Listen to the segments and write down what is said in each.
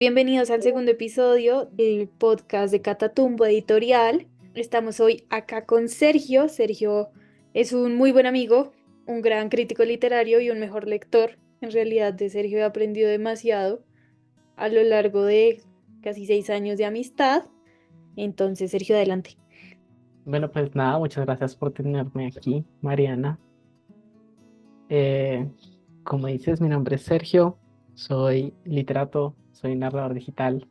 Bienvenidos al segundo episodio del podcast de Catatumbo Editorial. Estamos hoy acá con Sergio. Sergio es un muy buen amigo, un gran crítico literario y un mejor lector. En realidad de Sergio he aprendido demasiado a lo largo de casi 6 años de amistad. Entonces, Sergio, adelante. Bueno, pues nada, muchas gracias por tenerme aquí, Mariana. Eh, Como dices, mi nombre es Sergio, soy literato, soy narrador digital,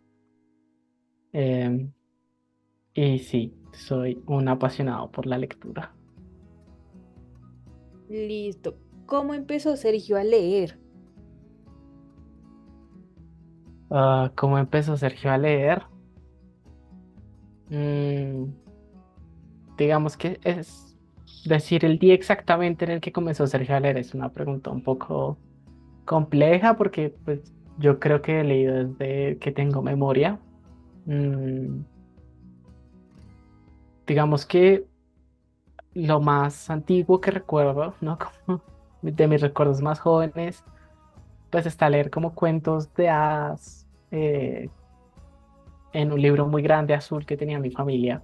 eh, y sí, soy un apasionado por la lectura. Listo. ¿Cómo empezó Sergio a leer? ¿Cómo empezó Sergio a leer? Mm, digamos que es decir el día exactamente en el que comenzó Sergio a leer es una pregunta un poco compleja porque pues, yo creo que he leído desde que tengo memoria. Mm, digamos que lo más antiguo que recuerdo, ¿no? Como de mis recuerdos más jóvenes, pues está leer como cuentos de hadas en un libro muy grande azul que tenía mi familia.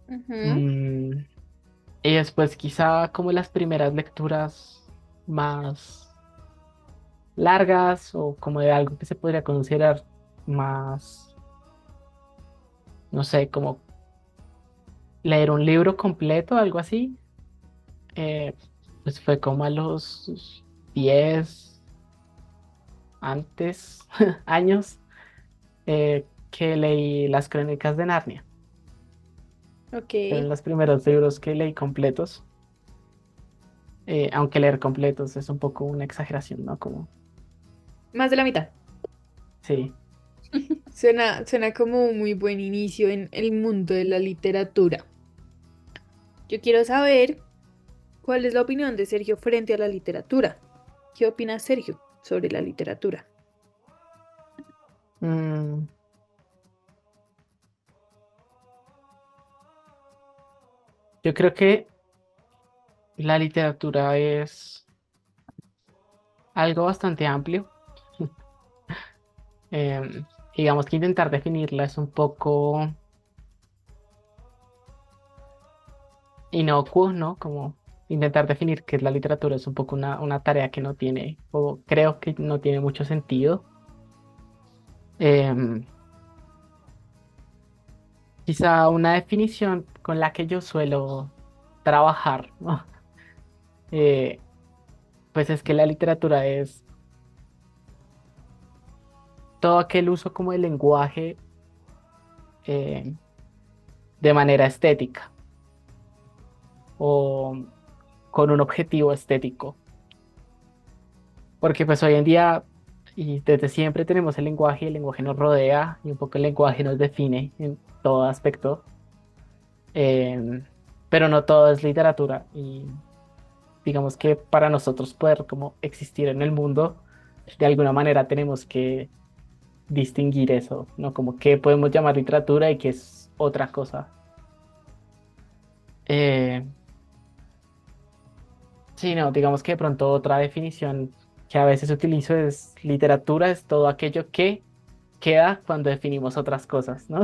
Ujú. Mm, y después quizá como las primeras lecturas más largas o como de algo que se podría considerar más, no sé, como leer un libro completo, algo así. eh, pues fue como a los 10 antes años que leí las Crónicas de Narnia. Ok. Fueron los primeros libros que leí completos, aunque leer completos es un poco una exageración, ¿no? Como, Más de la mitad. sí. Suena como un muy buen inicio en el mundo de la literatura. Yo quiero saber cuál es la opinión de Sergio frente a la literatura. ¿Qué opina Sergio sobre la literatura? Mm, yo creo que la literatura es algo bastante amplio. Digamos que intentar definirla es un poco inocuo, ¿no? Como intentar definir qué es la literatura es un poco una tarea que no tiene, o creo que no tiene mucho sentido. Em, Quizá una definición con la que yo suelo trabajar, ¿no? Eh, pues es que la literatura es todo aquel uso como el lenguaje eh, de manera estética o con un objetivo estético. Porque pues hoy en día y desde siempre tenemos el lenguaje nos rodea y un poco el lenguaje nos define en todo aspecto, em, pero no todo es literatura y digamos que para nosotros poder como existir en el mundo, de alguna manera tenemos que distinguir eso, ¿no? Como qué podemos llamar literatura y qué es otra cosa. Eh, sí, no, digamos que de pronto otra definición que a veces utilizo es literatura, es todo aquello que queda cuando definimos otras cosas, ¿no?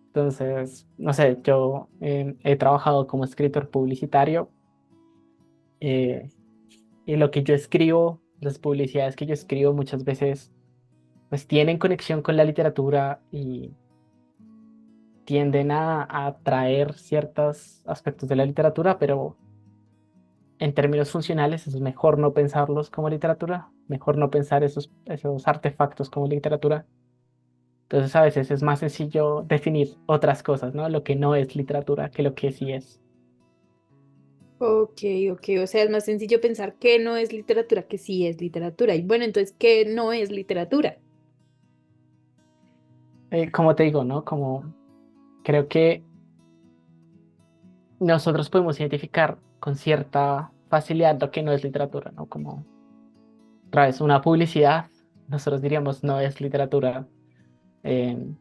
Entonces, no sé, yo he trabajado como escritor publicitario eh, y lo que yo escribo, las publicidades que yo escribo muchas veces pues tienen conexión con la literatura y tienden a atraer ciertos aspectos de la literatura, pero en términos funcionales es mejor no pensarlos como literatura, mejor no pensar esos artefactos como literatura. Entonces a veces es más sencillo definir otras cosas, ¿no? Lo que no es literatura que lo que sí es. Ok, ok, o sea, es más sencillo pensar que no es literatura que sí es literatura. Y bueno, entonces, ¿qué no es literatura? Como te digo, ¿no? Como creo que nosotros podemos identificar con cierta facilidad lo que no es literatura, ¿no? Como, otra vez, una publicidad, nosotros diríamos no es literatura. Eh,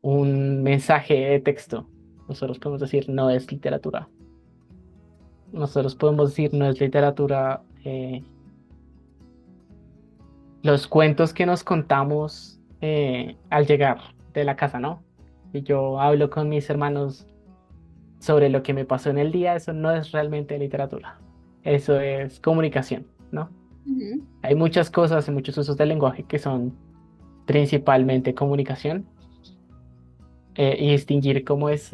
un mensaje de texto, nosotros podemos decir no es literatura. Nosotros podemos decir no es literatura. los cuentos que nos contamos al llegar de la casa, ¿no? Y yo hablo con mis hermanos sobre lo que me pasó en el día, eso no es realmente literatura, eso es comunicación, ¿no? Ujú. Hay muchas cosas y muchos usos del lenguaje que son principalmente comunicación, y distinguir cómo es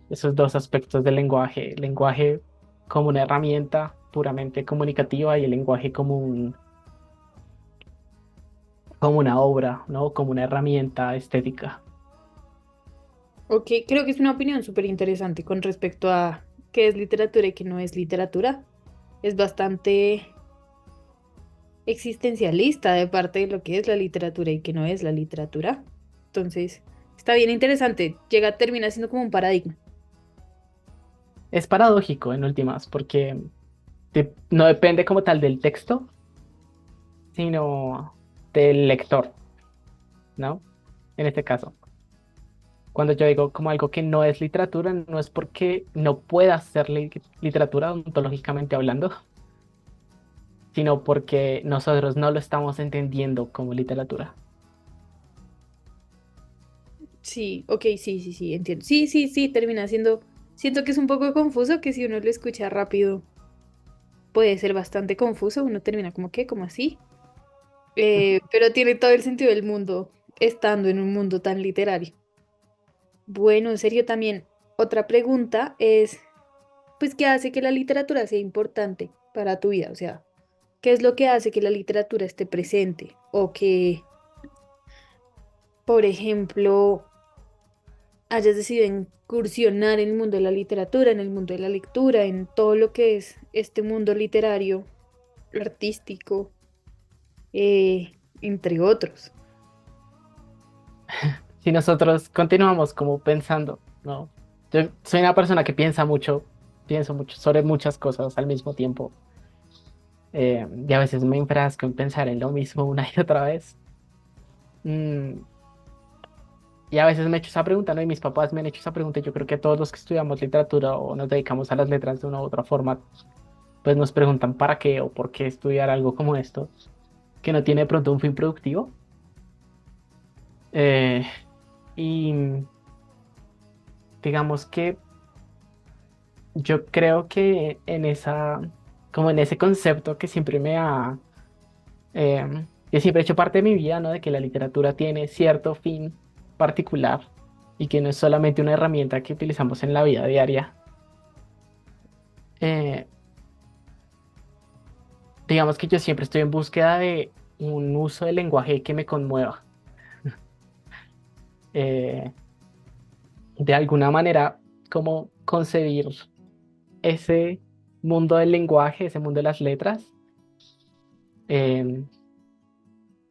esos dos aspectos del lenguaje, el lenguaje como una herramienta puramente comunicativa y el lenguaje como una obra, ¿no? Como una herramienta estética. Ok, creo que es una opinión súper interesante con respecto a qué es literatura y qué no es literatura. Es bastante existencialista de parte de lo que es la literatura y qué no es la literatura. Entonces, está bien interesante. Termina siendo como un paradigma. Es paradójico en últimas, porque no depende como tal del texto, sino del lector, ¿no? En este caso, cuando yo digo como algo que no es literatura, no es porque no pueda ser literatura ontológicamente hablando, sino porque nosotros no lo estamos entendiendo como literatura. Sí, ok, sí, sí, sí, entiendo. Sí, sí, sí, termina siendo. Siento que es un poco confuso, que si uno lo escucha rápido puede ser bastante confuso. Uno termina como que, como así. Pero tiene todo el sentido del mundo estando en un mundo tan literario. Bueno, en serio, también otra pregunta es, pues, ¿qué hace que la literatura sea importante para tu vida? O sea, ¿qué es lo que hace que la literatura esté presente? O que, por ejemplo, hayas decidido incursionar en el mundo de la literatura, en el mundo de la lectura, en todo lo que es este mundo literario, artístico, entre otros. Si nosotros continuamos como pensando, ¿no? Yo soy una persona que pienso mucho sobre muchas cosas al mismo tiempo, y a veces me enfrasco en pensar en lo mismo una y otra vez. Mm, y a veces me he hecho esa pregunta, ¿no? Y mis papás me han hecho esa pregunta. Y yo creo que todos los que estudiamos literatura o nos dedicamos a las letras de una u otra forma, pues nos preguntan para qué o por qué estudiar algo como esto, que no tiene de pronto un fin productivo. Eh, y digamos que yo creo que como en ese concepto que siempre que siempre he hecho parte de mi vida, ¿no? De que la literatura tiene cierto fin particular y que no es solamente una herramienta que utilizamos en la vida diaria. Eh, digamos que yo siempre estoy en búsqueda de un uso del lenguaje que me conmueva. Eh, de alguna manera, como concebir ese mundo del lenguaje, ese mundo de las letras, em,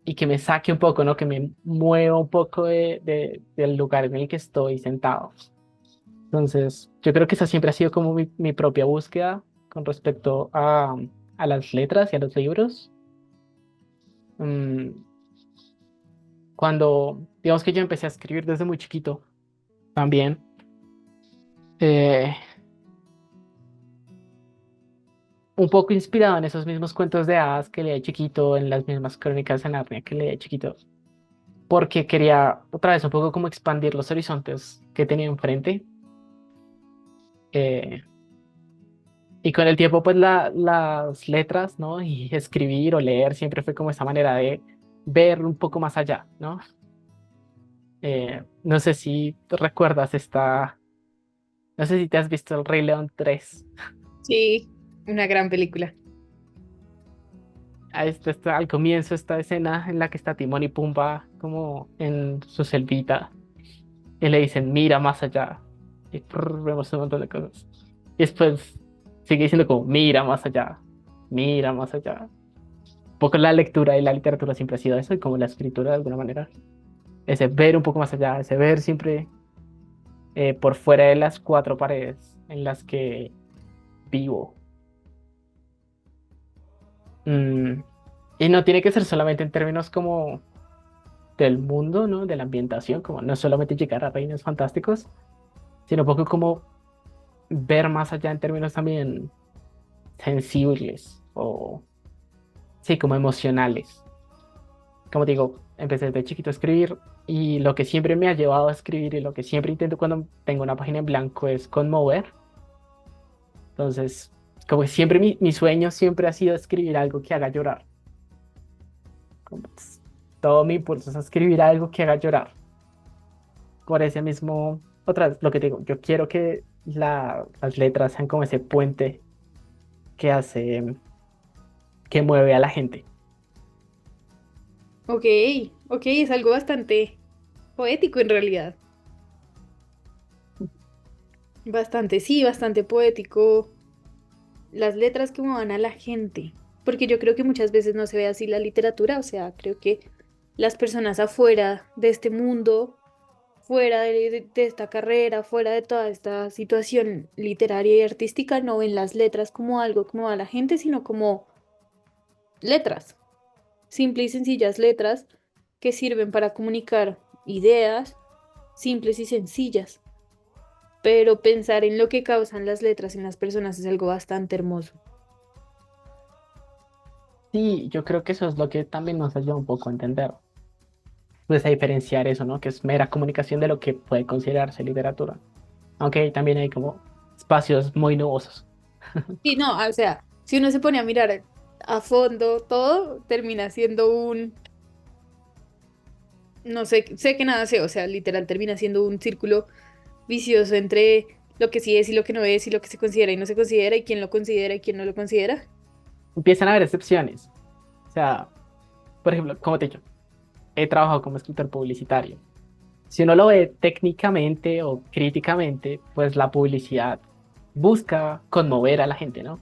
y que me saque un poco, ¿no? Que me mueva un poco del lugar en el que estoy sentado. Entonces, yo creo que esa siempre ha sido como mi propia búsqueda con respecto a las letras y a los libros. Mm, digamos que yo empecé a escribir desde muy chiquito también. eh, un poco inspirado en esos mismos cuentos de hadas que leía de chiquito, en las mismas crónicas de Narnia que leía de chiquito, porque quería otra vez un poco como expandir los horizontes que tenía enfrente. eh, y con el tiempo, pues las letras, ¿no? Y escribir o leer siempre fue como esa manera de ver un poco más allá, ¿no? No sé si tú recuerdas no sé si te has visto El Rey León 3. Sí, una gran película. Al comienzo esta escena en la que está Timón y Pumba como en su selvita y le dicen, mira más allá. Y vemos un montón de cosas. Y después sigue diciendo como, mira más allá, mira más allá. Un poco la lectura y la literatura siempre ha sido eso, y como la escritura de alguna manera. Ese ver un poco más allá, ese ver siempre por fuera de las cuatro paredes en las que vivo. Mm, y no tiene que ser solamente en términos como del mundo, ¿no? De la ambientación, como no solamente llegar a reinos fantásticos, sino un poco como ver más allá en términos también sensibles o, sí, como emocionales. como te digo, empecé desde chiquito a escribir y lo que siempre me ha llevado a escribir y lo que siempre intento cuando tengo una página en blanco es conmover. Entonces, como que siempre mi sueño siempre ha sido escribir algo que haga llorar. Como todo mi impulso es escribir algo que haga llorar. Por ese mismo, otra vez, lo que te digo, yo quiero que las letras sean como ese puente que hace, que mueve a la gente. Ok, ok, es algo bastante poético en realidad. Bastante, sí, bastante poético. Las letras que muevan a la gente. Porque yo creo que muchas veces no se ve así la literatura. O sea, creo que las personas afuera de este mundo, fuera de esta carrera, fuera de toda esta situación literaria y artística, no ven las letras como algo como a la gente, sino como letras. Simple y sencillas letras que sirven para comunicar ideas simples y sencillas. Pero pensar en lo que causan las letras en las personas es algo bastante hermoso. Sí, yo creo que eso es lo que también nos ayuda un poco a entender, pues a diferenciar eso, ¿no? Que es mera comunicación de lo que puede considerarse literatura. Aunque también hay como espacios muy nubosos. Sí, no, o sea, si uno se pone a mirar a fondo todo, termina siendo no sé, sé que nada sé, o sea, literal termina siendo un círculo vicioso entre lo que sí es y lo que no es y lo que se considera y no se considera y quién lo considera y quién no lo considera. Empiezan a haber excepciones. O sea, por ejemplo, como te he dicho, he trabajado como escritor publicitario. Si uno lo ve técnicamente o críticamente, pues la publicidad busca conmover a la gente, ¿no?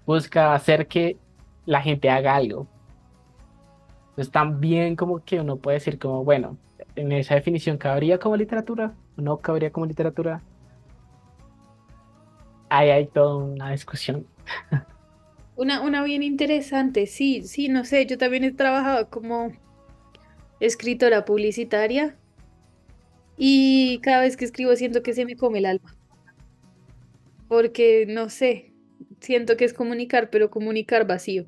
Busca hacer que la gente haga algo. Entonces también como que uno puede decir como, bueno, en esa definición cabría como literatura, o no cabría como literatura. Ahí hay toda una discusión. Una bien interesante, sí, sí, no sé, yo también he trabajado como escritora publicitaria y cada vez que escribo siento que se me come el alma, porque no sé, siento que es comunicar, pero comunicar vacío.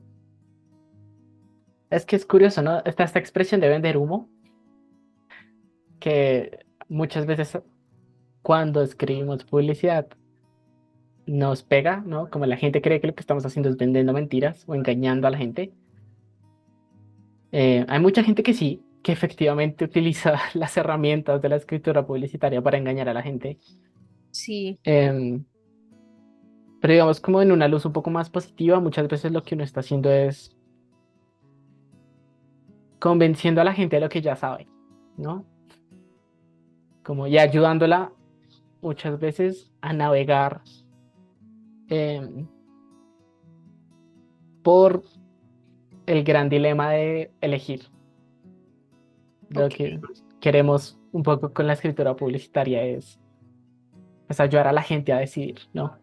Es que es curioso, ¿no? Está esta expresión de vender humo, que muchas veces cuando escribimos publicidad nos pega, ¿no? Como la gente cree que lo que estamos haciendo es vendiendo mentiras o engañando a la gente. Hay mucha gente que sí, que efectivamente utiliza las herramientas de la escritura publicitaria para engañar a la gente. Sí, Em, pero digamos, como en una luz un poco más positiva, muchas veces lo que uno está haciendo es convenciendo a la gente de lo que ya sabe, ¿no? Como ya ayudándola muchas veces a navegar em, por el gran dilema de elegir. Lo ok. que queremos un poco con la escritura publicitaria es pues, ayudar a la gente a decidir, ¿no?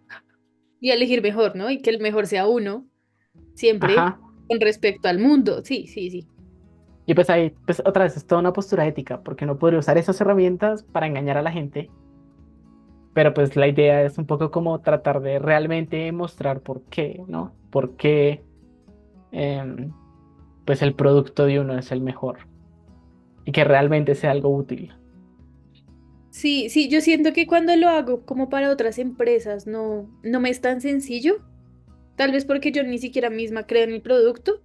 Y elegir mejor, ¿no? Y que el mejor sea uno, siempre Ajá. con respecto al mundo. Sí, sí, sí. Y pues ahí, pues otra vez, es toda una postura ética, porque no podría usar esas herramientas para engañar a la gente, pero pues la idea es un poco como tratar de realmente mostrar por qué, ¿no? Por qué em, pues el producto de uno es el mejor y que realmente sea algo útil. Sí, sí, yo siento que cuando lo hago como para otras empresas no me es tan sencillo, tal vez porque yo ni siquiera misma creo en el producto,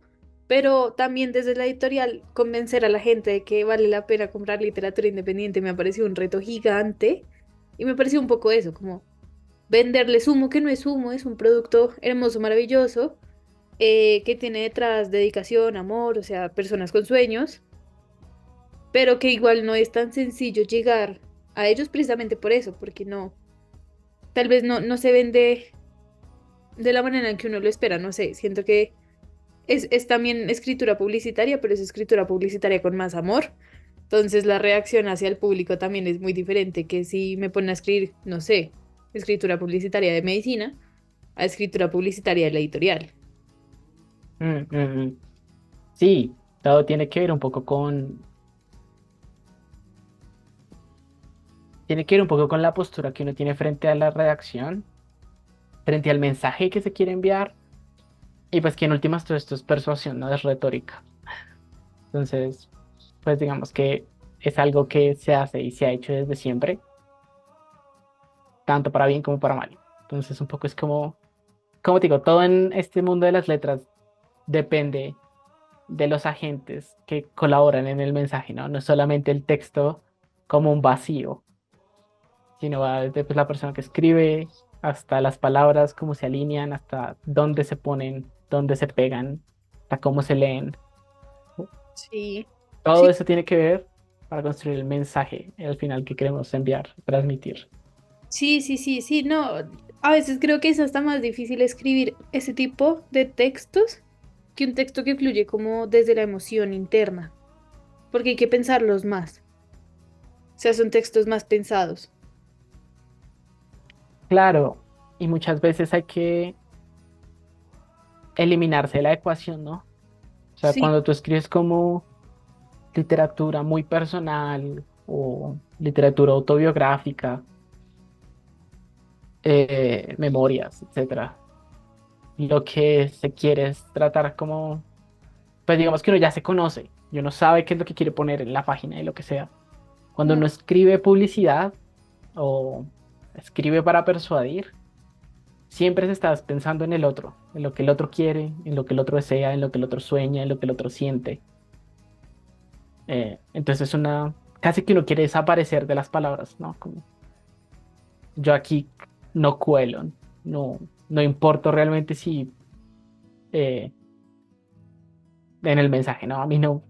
pero también desde la editorial convencer a la gente de que vale la pena comprar literatura independiente me ha parecido un reto gigante y me pareció un poco eso, como venderles humo que no es humo, es un producto hermoso, maravilloso, que tiene detrás dedicación, amor, o sea, personas con sueños, pero que igual no es tan sencillo llegar a ellos precisamente por eso, porque tal vez no se vende de la manera en que uno lo espera, no sé, siento que es también escritura publicitaria, pero es escritura publicitaria con más amor. Entonces la reacción hacia el público también es muy diferente que si me ponen a escribir, no sé, escritura publicitaria de medicina a escritura publicitaria de la editorial. Mm, mm, mm. Sí, todo tiene que ver un poco tiene que ver un poco con la postura que uno tiene frente a la redacción, frente al mensaje que se quiere enviar, y pues que en últimas todo esto es persuasión, no es retórica. Entonces, pues digamos que es algo que se hace y se ha hecho desde siempre, tanto para bien como para mal. Entonces, un poco es como te digo, todo en este mundo de las letras depende de los agentes que colaboran en el mensaje, ¿no? No es solamente el texto como un vacío, sino va desde pues, la persona que escribe hasta las palabras, cómo se alinean, hasta dónde se ponen, dónde se pegan, hasta cómo se leen. Sí, Todo sí, eso tiene que ver para construir el mensaje al final que queremos enviar, transmitir. sí, sí, sí, sí, no, a veces creo que es hasta más difícil escribir ese tipo de textos que un texto que fluye como desde la emoción interna, porque hay que pensarlos más, o sea, son textos más pensados. Claro, y muchas veces hay que eliminarse de la ecuación, ¿no? O sea, Sí, cuando tú escribes como literatura muy personal o literatura autobiográfica, memorias, etcétera, lo que se quiere es tratar como, pues digamos que uno ya se conoce y uno sabe qué es lo que quiere poner en la página y lo que sea. Cuando mm, uno escribe publicidad o escribe para persuadir, siempre se estás pensando en el otro, en lo que el otro quiere, en lo que el otro desea, en lo que el otro sueña, en lo que el otro siente. Entonces casi que uno quiere desaparecer de las palabras, ¿no? Como yo aquí no cuelo, no, no importo realmente si eh, en el mensaje, ¿no? A mí no,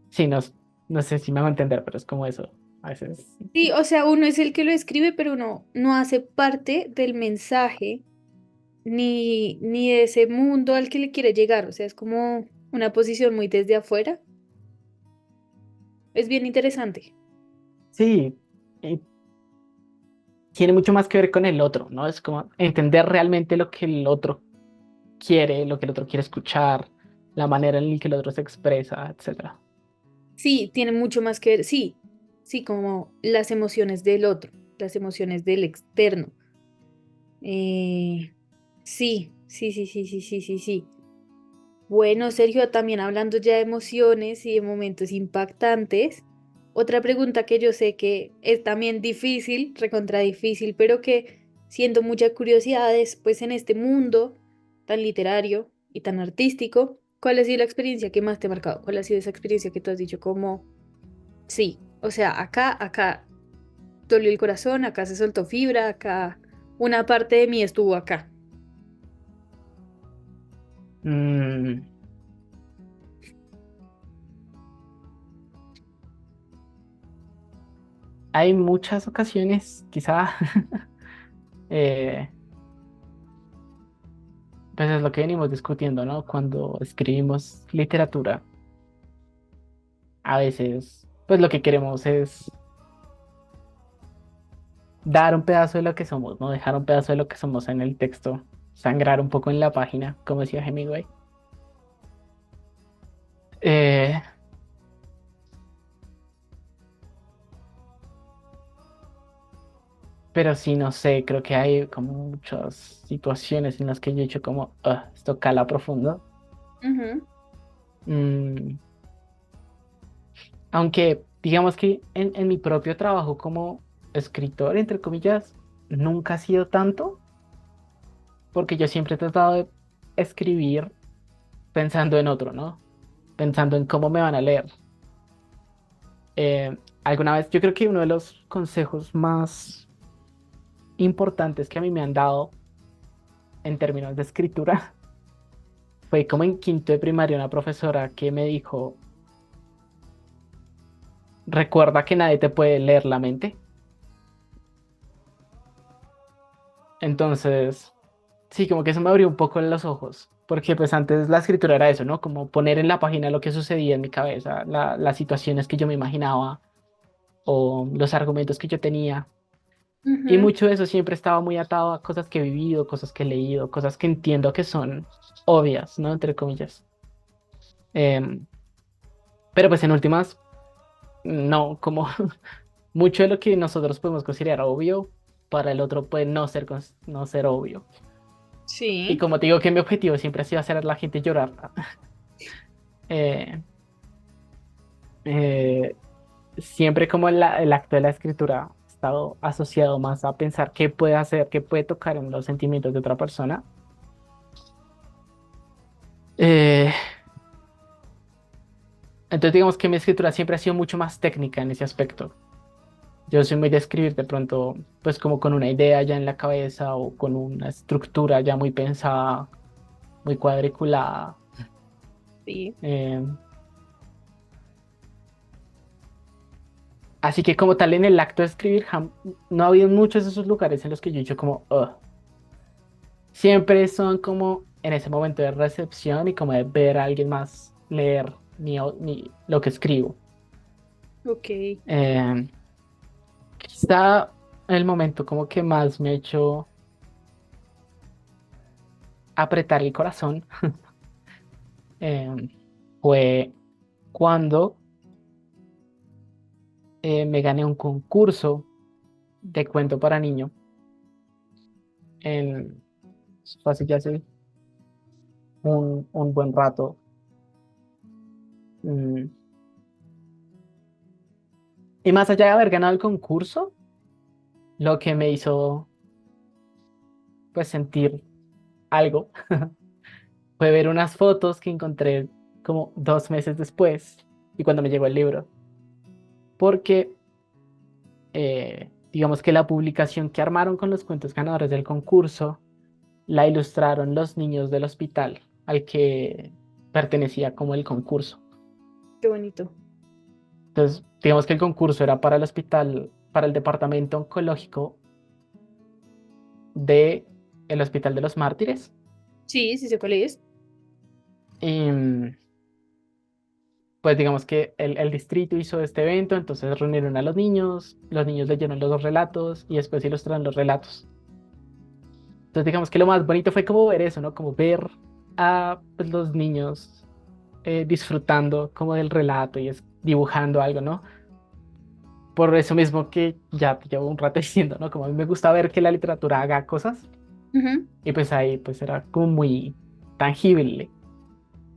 sí, no, no sé si me hago entender, pero es como eso. A veces, sí, o sea, uno es el que lo escribe, pero uno no hace parte del mensaje ni de ese mundo al que le quiere llegar, o sea, es como una posición muy desde afuera, es bien interesante. sí, y tiene mucho más que ver con el otro, ¿no? Es como entender realmente lo que el otro quiere, lo que el otro quiere escuchar, la manera en la que el otro se expresa, etcétera. Sí, tiene mucho más que ver, sí, sí, como las emociones del otro, las emociones del externo. Eh, sí, sí, sí, sí, sí, sí, sí, sí. Bueno, Sergio, también hablando ya de emociones y de momentos impactantes, otra pregunta que yo sé que es también difícil, recontra difícil, pero que siento mucha curiosidad es, pues en este mundo tan literario y tan artístico, ¿cuál ha sido la experiencia que más te ha marcado? ¿Cuál ha sido esa experiencia que tú has dicho como, sí, o sea, acá dolió el corazón, acá se soltó fibra, acá una parte de mí estuvo acá? Mm, hay muchas ocasiones, quizá, eh, pues es lo que venimos discutiendo, ¿no? Cuando escribimos literatura, a veces, pues lo que queremos es dar un pedazo de lo que somos, ¿no? Dejar un pedazo de lo que somos en el texto, sangrar un poco en la página, como decía Hemingway. Eh, pero sí, no sé, creo que hay como muchas situaciones en las que yo he dicho como, "Ah, esto cala profundo". Ujú, Mm, aunque digamos que en mi propio trabajo como escritor, entre comillas, nunca ha sido tanto, porque yo siempre he tratado de escribir pensando en otro, ¿no? Pensando en cómo me van a leer. Alguna vez, yo creo que uno de los consejos más importantes que a mí me han dado en términos de escritura fue como en quinto de primaria una profesora que me dijo, recuerda que nadie te puede leer la mente. Entonces, sí, como que eso me abrió un poco los ojos, porque pues antes la escritura era eso, ¿no? Como poner en la página lo que sucedía en mi cabeza, las situaciones que yo me imaginaba o los argumentos que yo tenía. Y ujú. mucho de eso siempre estaba muy atado a cosas que he vivido, cosas que he leído, cosas que entiendo que son obvias, ¿no? Entre comillas. Em, pero pues en últimas, no, como mucho de lo que nosotros podemos considerar obvio, para el otro puede no ser obvio. Y Sí. como te digo que mi objetivo siempre ha sido hacer a la gente llorar. Eh, Siempre como el acto de la escritura ha estado asociado más a pensar qué puede hacer, qué puede tocar en los sentimientos de otra persona. Eh, entonces digamos que mi escritura siempre ha sido mucho más técnica en ese aspecto. Yo soy muy de escribir de pronto, pues como con una idea ya en la cabeza o con una estructura ya muy pensada, muy cuadriculada. Sí. Eh, Así que como tal en el acto de escribir, no ha habido muchos de esos lugares en los que yo he dicho como, "Ugh". Siempre son como en ese momento de recepción y como de ver a alguien más leer lo que escribo. Ok. Eh, Quizá el momento como que más me ha hecho apretar el corazón eh, fue cuando me gané un concurso de cuento para niño. En, fue hace ya hace un buen rato. Mm, Y más allá de haber ganado el concurso, lo que me hizo pues sentir algo fue ver unas fotos que encontré como 2 meses después y cuando me llegó el libro. Porque digamos que la publicación que armaron con los cuentos ganadores del concurso la ilustraron los niños del hospital al que pertenecía como el concurso. Qué bonito. Entonces, digamos que el concurso era para el hospital, para el departamento oncológico de el Hospital de los Mártires. Sí, sí sé cuál es. Y pues digamos que el distrito hizo este evento, entonces reunieron a los niños leyeron los dos relatos y después ilustraron los relatos. Entonces digamos que lo más bonito fue como ver eso, ¿no? Como ver a pues, los niños disfrutando como del relato y dibujando algo, ¿no? Por eso mismo que ya te llevo un rato diciendo, ¿no? Como a mí me gusta ver que la literatura haga cosas Ujú. y pues ahí pues era como muy tangible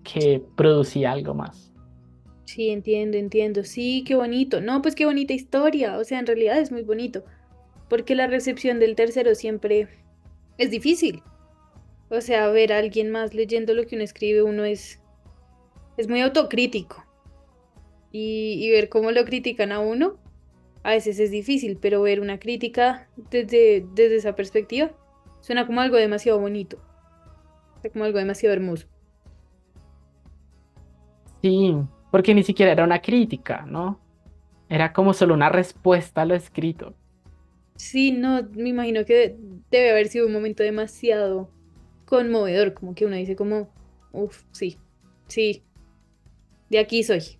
que producía algo más. Sí, entiendo, entiendo. Sí, qué bonito. No, pues qué bonita historia. O sea, en realidad es muy bonito, porque la recepción del tercero siempre es difícil. O sea, ver a alguien más leyendo lo que uno escribe, uno es muy autocrítico. Y ver cómo lo critican a uno, a veces es difícil, pero ver una crítica desde esa perspectiva suena como algo demasiado bonito, o sea, como algo demasiado hermoso. Sí, porque ni siquiera era una crítica, ¿no? Era como solo una respuesta a lo escrito. Sí, no, me imagino que debe haber sido un momento demasiado conmovedor, como que uno dice como, uff, sí, sí, de aquí soy.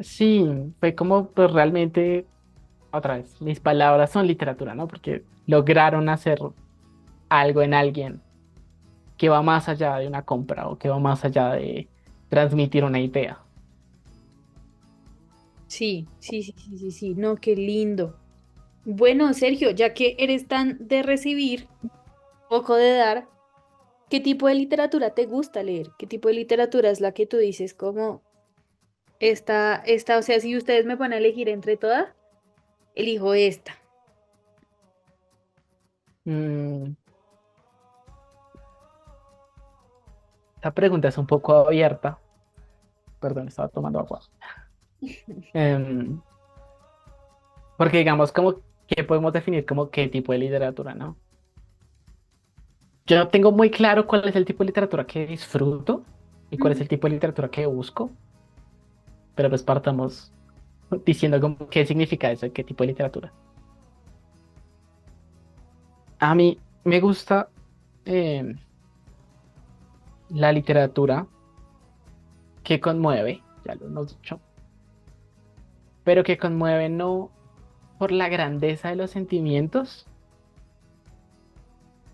Sí, fue como pues realmente, otra vez, mis palabras son literatura, ¿no? Porque lograron hacer algo en alguien que va más allá de una compra o que va más allá de transmitir una idea. Sí, sí, sí, sí, sí, sí, no, qué lindo. Bueno, Sergio, ya que eres tan de recibir, poco de dar, ¿qué tipo de literatura te gusta leer? ¿Qué tipo de literatura es la que tú dices como o sea, si ustedes me van a elegir entre todas, elijo esta? Mm, Esta pregunta es un poco abierta. Perdón, estaba tomando agua. Em, Porque digamos, como que podemos definir como qué tipo de literatura, ¿no? Yo no tengo muy claro cuál es el tipo de literatura que disfruto y cuál es Ujú. el tipo de literatura que busco, pero pues partamos diciendo como qué significa eso, qué tipo de literatura. A mí me gusta eh, la literatura que conmueve, ya lo hemos dicho, pero que conmueve no por la grandeza de los sentimientos,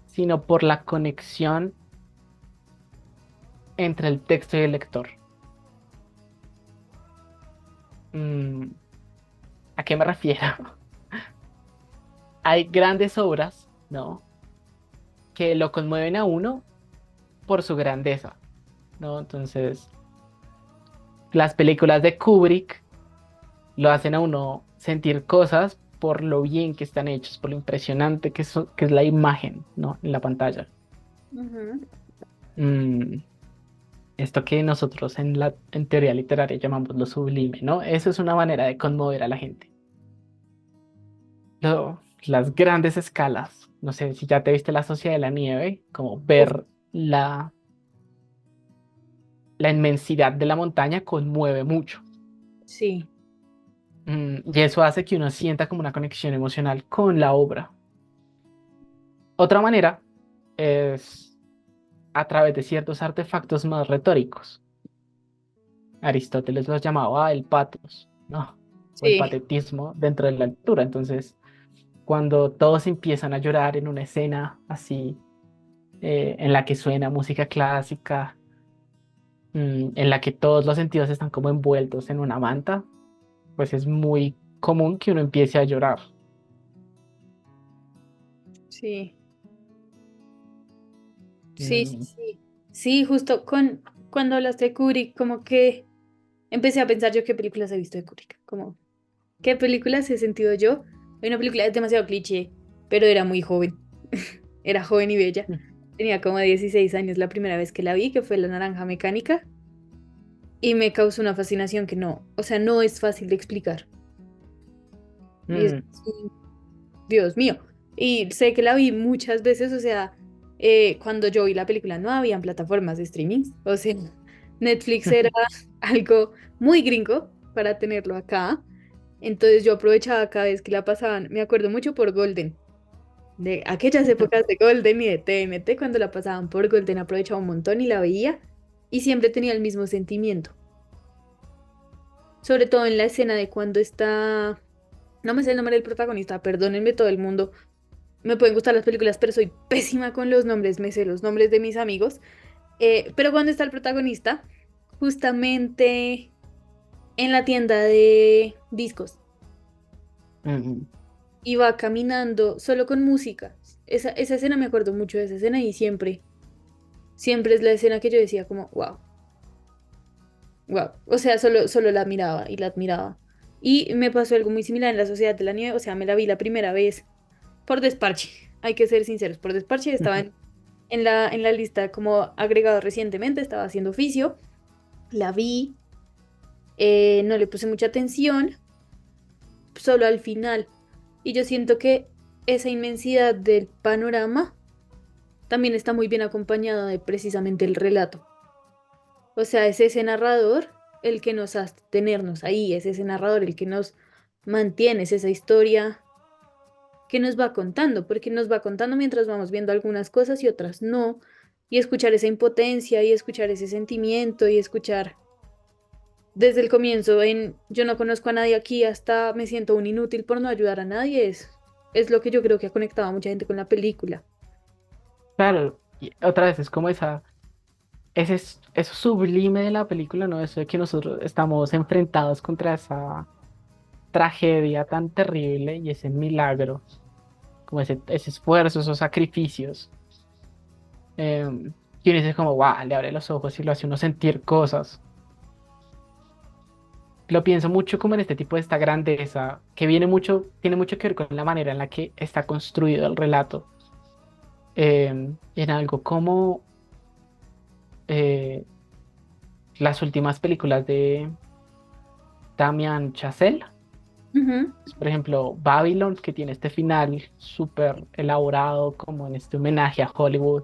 sino por la conexión entre el texto y el lector. Mm, ¿A qué me refiero? Hay grandes obras, ¿no? Que lo conmueven a uno por su grandeza, ¿no? Entonces, las películas de Kubrick lo hacen a uno sentir cosas por lo bien que están hechos, por lo impresionante que es la imagen, ¿no? En la pantalla. Ujú. Mm, esto que nosotros en teoría literaria llamamos lo sublime, ¿no? Eso es una manera de conmover a la gente. Las grandes escalas, no sé si ya te viste La Sociedad de la Nieve, como Uf, ver la inmensidad de la montaña conmueve mucho. sí, Y eso hace que uno sienta como una conexión emocional con la obra. Otra manera es a través de ciertos artefactos más retóricos. Aristóteles los llamaba el patos, ¿no? O el sí, patetismo dentro de la lectura. Entonces, cuando todos empiezan a llorar en una escena así, en la que suena música clásica, en la que todos los sentidos están como envueltos en una manta, pues es muy común que uno empiece a llorar. sí, sí, sí, Mm, sí. Sí, justo cuando hablaste de Kubrick, como que empecé a pensar yo qué películas he visto de Kubrick, como qué películas he sentido yo. Hay una película es demasiado cliché, pero era muy joven, era joven y bella. Tenía como 16 años la primera vez que la vi, que fue La Naranja Mecánica, y me causó una fascinación que no, o sea, no es fácil de explicar. Y es, mm, sí, Dios mío. Y sé que la vi muchas veces, o sea, cuando yo vi la película no habían plataformas de streaming, o sea, Netflix era algo muy gringo para tenerlo acá. Entonces yo aprovechaba cada vez que la pasaban, me acuerdo mucho por Golden, de aquellas épocas de Golden y de TNT, cuando la pasaban por Golden aprovechaba un montón y la veía y siempre tenía el mismo sentimiento, sobre todo en la escena de cuando está, no me sé el nombre del protagonista, perdónenme todo el mundo, me pueden gustar las películas, pero soy pésima con los nombres, me sé los nombres de mis amigos, pero cuando está el protagonista, justamente en la tienda de discos mm. y va caminando solo con música. Esa escena me acuerdo mucho de esa escena y siempre es la escena que yo decía como, wow, wow. O sea, solo la miraba y la admiraba. Y me pasó algo muy similar en La Sociedad de la Nieve, o sea, me la vi la primera vez por desparche, hay que ser sinceros, por desparche estaba en la lista como agregado recientemente, estaba haciendo oficio, la vi, no le puse mucha atención, solo al final. Y yo siento que esa inmensidad del panorama también está muy bien acompañada de precisamente el relato. O sea, es ese narrador el que nos hace tenernos ahí, es ese narrador el que nos mantiene, es esa historia que nos va contando, porque nos va contando mientras vamos viendo algunas cosas y otras no, y escuchar esa impotencia y escuchar ese sentimiento y escuchar desde el comienzo en yo no conozco a nadie aquí hasta me siento un inútil por no ayudar a nadie, es lo que yo creo que ha conectado a mucha gente con la película. Claro, y otra vez es como eso sublime de la película, ¿no? Eso de que nosotros estamos enfrentados contra esa tragedia tan terrible y ese milagro, como ese esfuerzo, esos sacrificios. em, y uno dice como, wow, le abre los ojos y lo hace uno sentir cosas. Lo pienso mucho como en este tipo de esta grandeza, que tiene mucho que ver con la manera en la que está construido el relato. En algo como eh, las últimas películas de Damien Chazelle, Ujú. por ejemplo, Babylon, que tiene este final súper elaborado, como en este homenaje a Hollywood,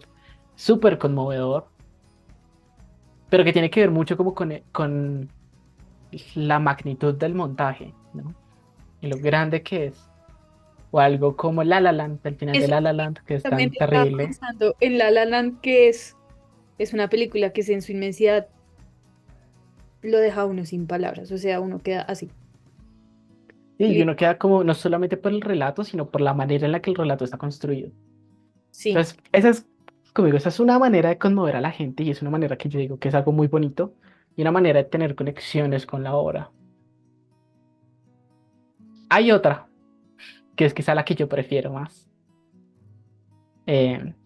súper conmovedor, pero que tiene que ver mucho como con la magnitud del montaje, ¿no? Y lo grande que es. O algo como La La Land, el final de Eso La La Land, que es tan también estaba terrible. pensando en La La Land, que es una película que en su inmensidad lo deja a uno sin palabras, o sea, uno queda así. Y Li- uno queda como, no solamente por el relato, sino por la manera en la que el relato está construido. Sí, Entonces, esa es una manera de conmover a la gente y es una manera que yo digo que es algo muy bonito y una manera de tener conexiones con la obra. Hay otra, que es quizá la que yo prefiero más,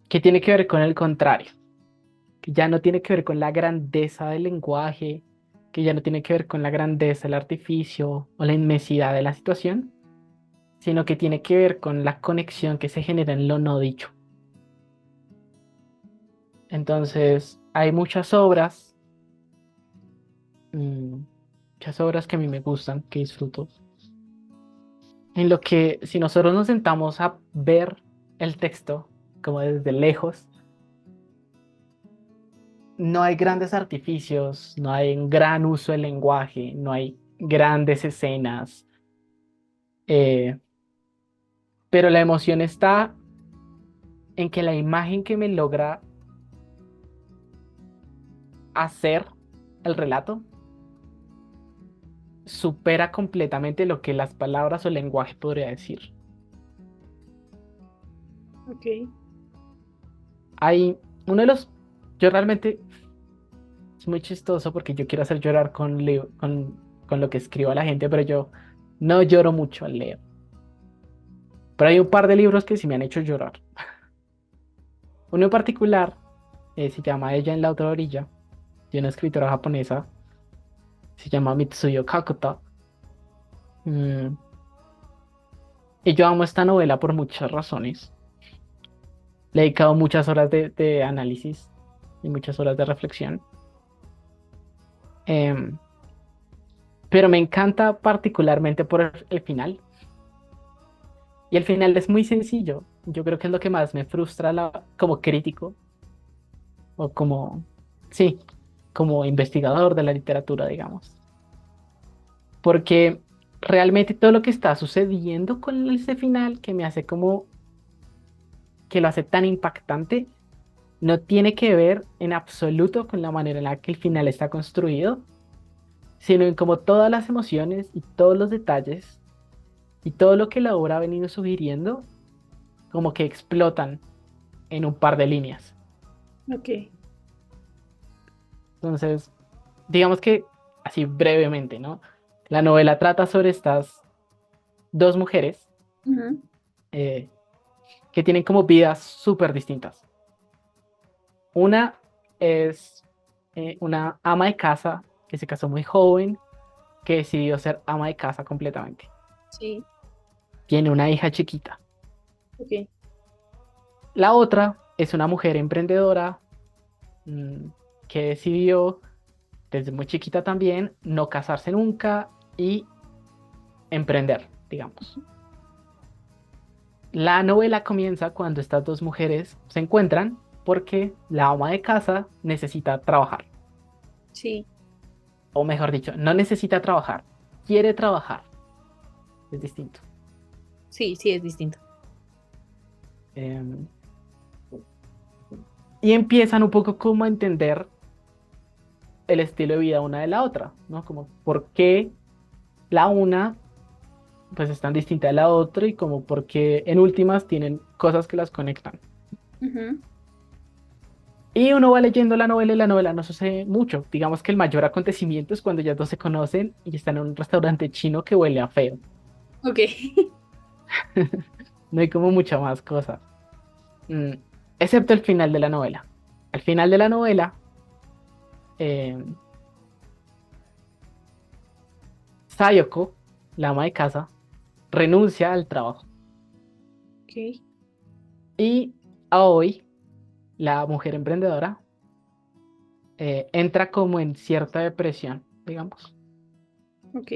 que tiene que ver con el contrario, que ya no tiene que ver con la grandeza del lenguaje, que ya no tiene que ver con la grandeza, el artificio o la inmensidad de la situación, sino que tiene que ver con la conexión que se genera en lo no dicho. Entonces, hay mm, muchas obras que a mí me gustan, que disfruto, en lo que si nosotros nos sentamos a ver el texto como desde lejos, no hay grandes artificios, no hay un gran uso del lenguaje, no hay grandes escenas, eh, pero la emoción está en que la imagen que me logra hacer el relato supera completamente lo que las palabras o el lenguaje podría decir. Ok. Hay uno de los, yo realmente es muy chistoso porque yo quiero hacer llorar con lo que escribo a la gente, pero yo no lloro mucho al leer. Pero hay un par de libros que sí me han hecho llorar. Uno en particular se llama Ella en la otra orilla, de una escritora japonesa, se llama Mitsuyo Kakuta. Mm, y yo amo esta novela por muchas razones. Le he dedicado muchas horas de análisis y muchas horas de reflexión. Em, pero me encanta particularmente por el final. Y el final es muy sencillo. Yo creo que es lo que más me frustra como crítico o sí, como investigador de la literatura, digamos. Porque realmente todo lo que está sucediendo con ese final que me hace como que lo hace tan impactante, no tiene que ver en absoluto con la manera en la que el final está construido, sino en cómo todas las emociones y todos los detalles y todo lo que la obra ha venido sugiriendo, como que explotan en un par de líneas. Ok. Entonces, digamos que así brevemente, ¿no? La novela trata sobre estas dos mujeres Ujú. eh, que tienen como vidas súper distintas. Una es una ama de casa que se casó muy joven, que decidió ser ama de casa completamente. Sí. Tiene una hija chiquita. Ok. La otra es una mujer emprendedora mm, que decidió desde muy chiquita también no casarse nunca y emprender, digamos. La novela comienza cuando estas dos mujeres se encuentran porque la ama de casa necesita trabajar, Sí. o mejor dicho, no necesita trabajar, quiere trabajar, es distinto. Sí, sí, es distinto. Em, y empiezan un poco como a entender el estilo de vida una de la otra, ¿no? Como por qué la una pues es tan distinta de la otra y como por qué en últimas tienen cosas que las conectan. Ujú. Y uno va leyendo la novela y la novela no sucede mucho. Digamos que el mayor acontecimiento es cuando ya dos se conocen y están en un restaurante chino que huele a feo. Ok. No hay como mucha más cosa. Mm, excepto el final de la novela. Al final de la novela, eh, Sayoko, la ama de casa, renuncia al trabajo. Ok. Y Aoi, la mujer emprendedora, entra como en cierta depresión, digamos. Ok.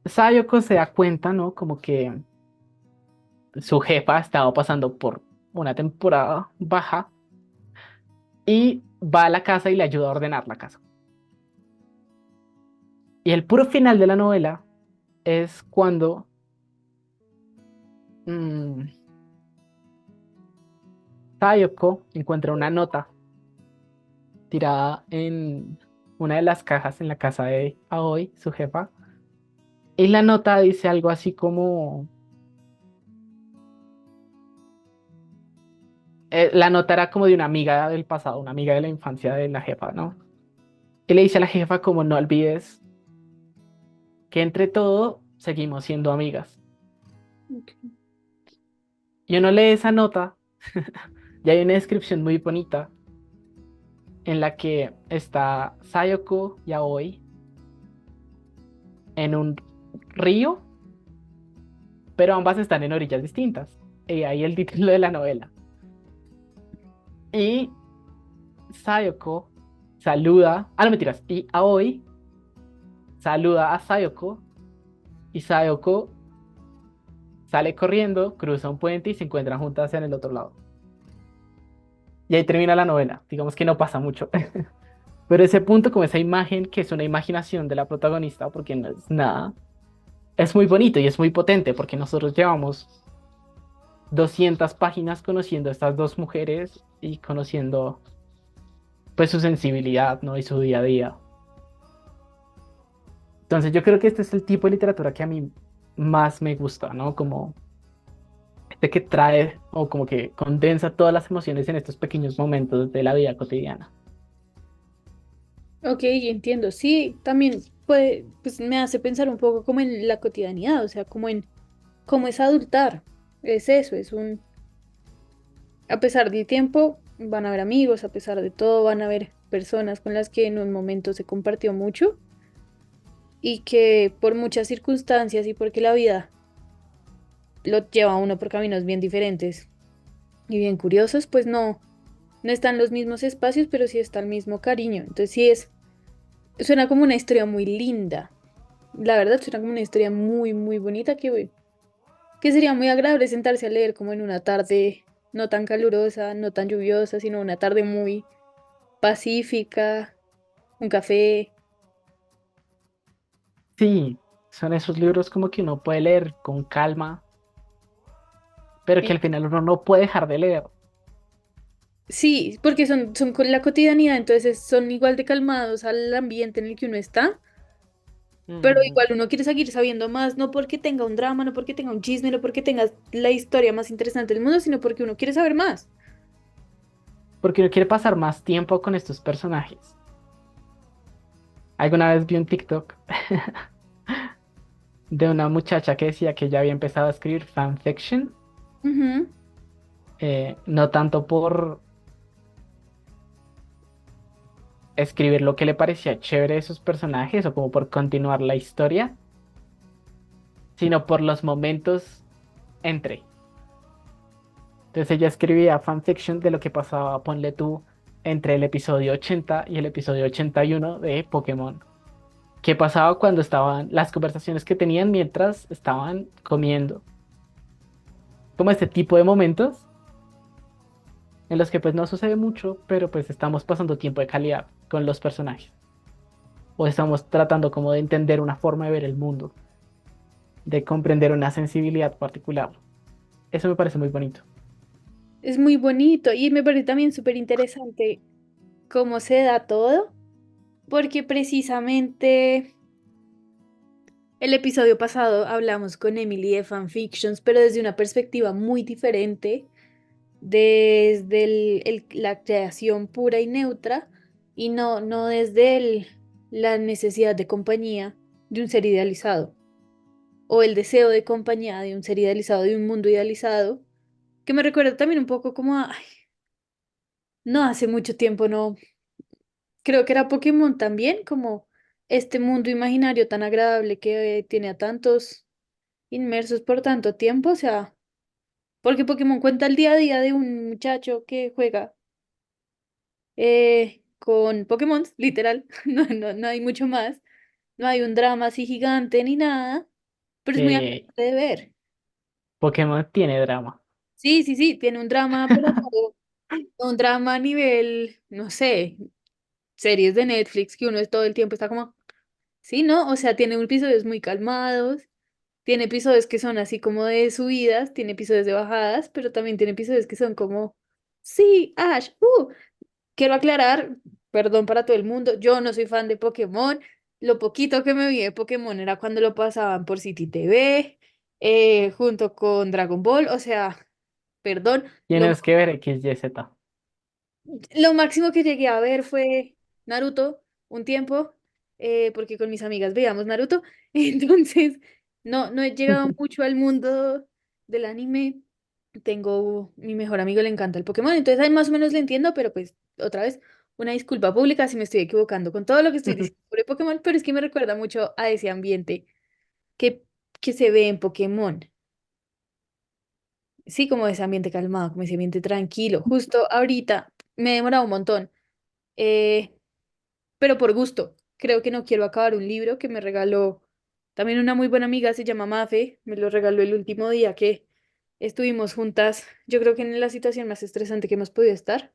Sayoko se da cuenta, ¿no? Como que su jefa estaba pasando por una temporada baja y va a la casa y le ayuda a ordenar la casa. Y el puro final de la novela es cuando mm, Sayoko encuentra una nota tirada en una de las cajas en la casa de Aoi, su jefa, y la nota dice algo así como, la nota era como de una amiga del pasado, una amiga de la infancia de la jefa, ¿no? Y le dice a la jefa como no olvides que entre todo seguimos siendo amigas. Ok. Y uno lee esa nota y hay una descripción muy bonita en la que está Sayoko y Aoi en un río, pero ambas están en orillas distintas. Y ahí el título de la novela. Y Sayoko saluda, no mentiras, y Aoi saluda a Sayoko y Sayoko sale corriendo, cruza un puente y se encuentran juntas en el otro lado. Y ahí termina la novela. Digamos que no pasa mucho. Pero ese punto, como esa imagen, que es una imaginación de la protagonista, porque no es nada, es muy bonito y es muy potente, porque nosotros llevamos 200 páginas conociendo a estas dos mujeres y conociendo pues su sensibilidad, ¿no? Y su día a día. Entonces yo creo que este es el tipo de literatura que a mí más me gusta, ¿no? Como este que trae o como que condensa todas las emociones en estos pequeños momentos de la vida cotidiana. Ok, entiendo. Sí, también puede, pues me hace pensar un poco como en la cotidianidad, o sea, como en cómo es adultar. Es eso, es un, a pesar del tiempo, van a haber amigos, a pesar de todo, van a haber personas con las que en un momento se compartió mucho y que por muchas circunstancias y porque la vida lo lleva a uno por caminos bien diferentes y bien curiosos, pues no están los mismos espacios, pero sí está el mismo cariño. Entonces sí suena como una historia muy linda. La verdad, suena como una historia muy, muy bonita que sería muy agradable sentarse a leer como en una tarde no tan calurosa, no tan lluviosa, sino una tarde muy pacífica, un café. Sí, son esos libros como que uno puede leer con calma, pero que eh, al final uno no puede dejar de leer. Sí, porque son con la cotidianidad, entonces son igual de calmados al ambiente en el que uno está, pero Ujú. igual uno quiere seguir sabiendo más, no porque tenga un drama, no porque tenga un chisme, no porque tenga la historia más interesante del mundo, sino porque uno quiere saber más. Porque uno quiere pasar más tiempo con estos personajes. Alguna vez vi un TikTok de una muchacha que decía que ya había empezado a escribir fanfiction, Ujú. no tanto por escribir lo que le parecía chévere de sus personajes o como por continuar la historia, sino por los momentos entre. Entonces ella escribía fanfiction de lo que pasaba, ponle tú, entre el episodio 80 y el episodio 81 de Pokémon. ¿Qué pasaba cuando estaban las conversaciones que tenían mientras estaban comiendo? Como este tipo de momentos en los que pues no sucede mucho, pero pues estamos pasando tiempo de calidad con los personajes. O estamos tratando como de entender una forma de ver el mundo, de comprender una sensibilidad particular. Eso me parece muy bonito. Es muy bonito y me parece también súper interesante cómo se da todo, porque precisamente el episodio pasado hablamos con Emily de fanfictions, pero desde una perspectiva muy diferente, desde la creación pura y neutra y no desde la necesidad de compañía de un ser idealizado o el deseo de compañía de un ser idealizado, de un mundo idealizado, que me recuerda también un poco como ay, no hace mucho tiempo, no, creo que era Pokémon también, como este mundo imaginario tan agradable que tiene a tantos inmersos por tanto tiempo, o sea, porque Pokémon cuenta el día a día de un muchacho que juega con Pokémon, literal, no hay mucho más, no hay un drama así gigante ni nada, pero es muy Eh, agradable de ver. Pokémon tiene drama. Sí, sí, sí, tiene un drama, pero no un drama a nivel, no sé, series de Netflix que uno es todo el tiempo está como, sí, ¿no? O sea, tiene episodios muy calmados, tiene episodios que son así como de subidas, tiene episodios de bajadas, pero también tiene episodios que son como, sí, Ash, quiero aclarar, perdón para todo el mundo, yo no soy fan de Pokémon. Lo poquito que me vi de Pokémon era cuando lo pasaban por City TV, junto con Dragon Ball. O sea, perdón, Tienes que ver XYZ. lo máximo que llegué a ver fue Naruto un tiempo, porque con mis amigas veíamos Naruto. Entonces, no he llegado mucho al mundo del anime. Tengo mi mejor amigo, le encanta el Pokémon, entonces ahí más o menos le entiendo, pero pues otra vez Una disculpa pública si me estoy equivocando con todo lo que estoy diciendo sobre Pokémon, pero es que me recuerda mucho a ese ambiente que, que se ve en Pokémon. Sí, como ese ambiente calmado, como ese ambiente tranquilo. Justo ahorita me he demorado un montón, eh, pero por gusto. Creo que no quiero acabar un libro que me regaló también una muy buena amiga, se llama Mafe, me lo regaló el último día que estuvimos juntas. Yo creo que en la situación más estresante que hemos podido estar